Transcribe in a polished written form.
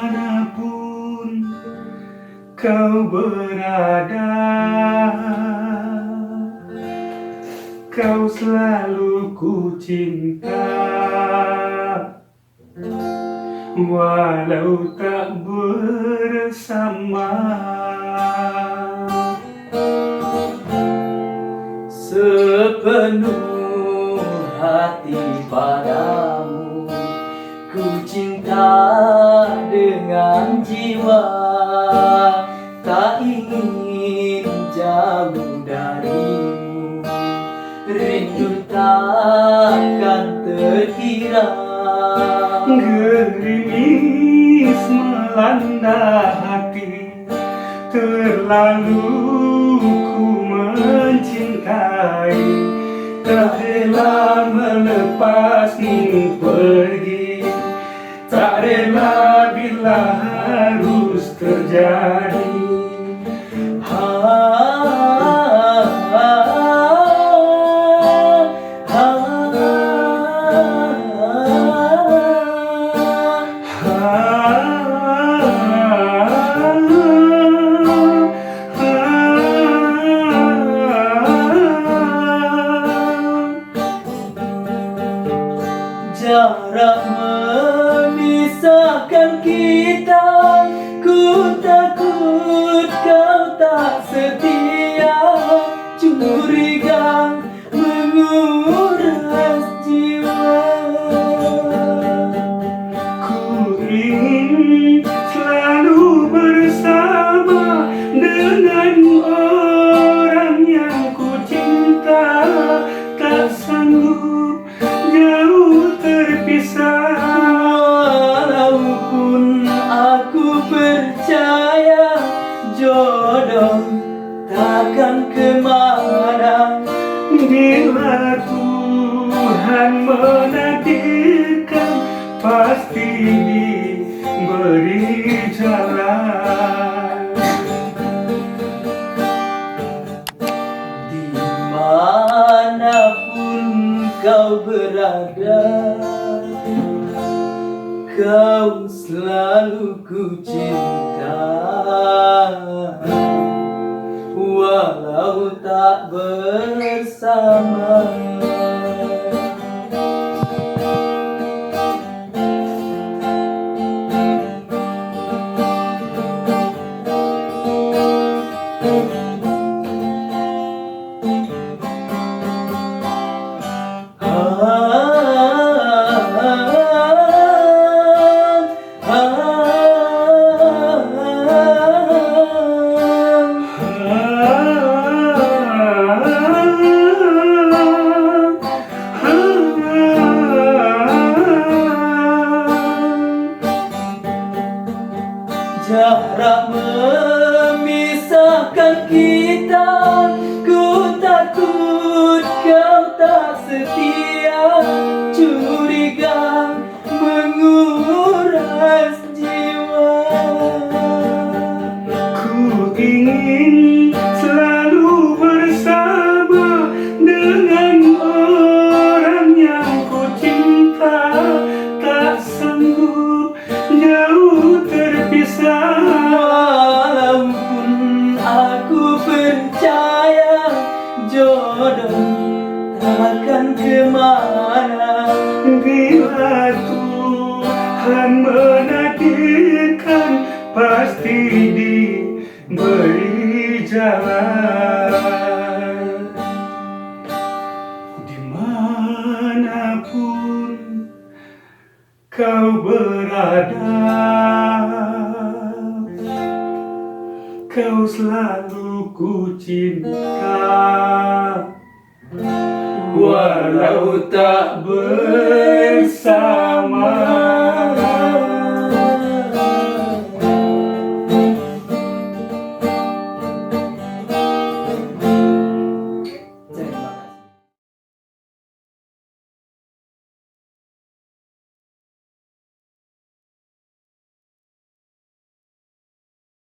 Dimanapun kau berada, kau selalu ku cinta, walau tak bersama. Sepenuh hati padamu, ku cinta dengan jiwa, tak ingin jauh darimu, rindu takkan terkira. Gerimis melanda hati, terlalu ku mencintai, tak rela melepasmu pergi, tak rela bila harus terjadi. Jarak memisahkan kita, ku takut kau tak setia, curiga menguras jiwa. Ku ingin selalu bersama dengan orang yang ku cinta, tak sanggup jauh terpisah. Walaupun aku percaya jodoh takkan kemana, Bila Tuhan menakdirkan, pasti diberi jalan. dimanapun kau berada, kau selalu ku cinta, walau tak bersama. Jarak memisahkan kita, ku takut kau tak setia, curiga menguras jiwa. Ku ingin selalu bersama dengan orang yang ku cinta, tak sanggup jauh terpisah. Walaupun aku percaya jodoh takkan kemana, Bila Tuhan menakdirkan, pasti diberi jalan. Dimanapun kau berada, kau selalu ku cinta, walau tak bersama.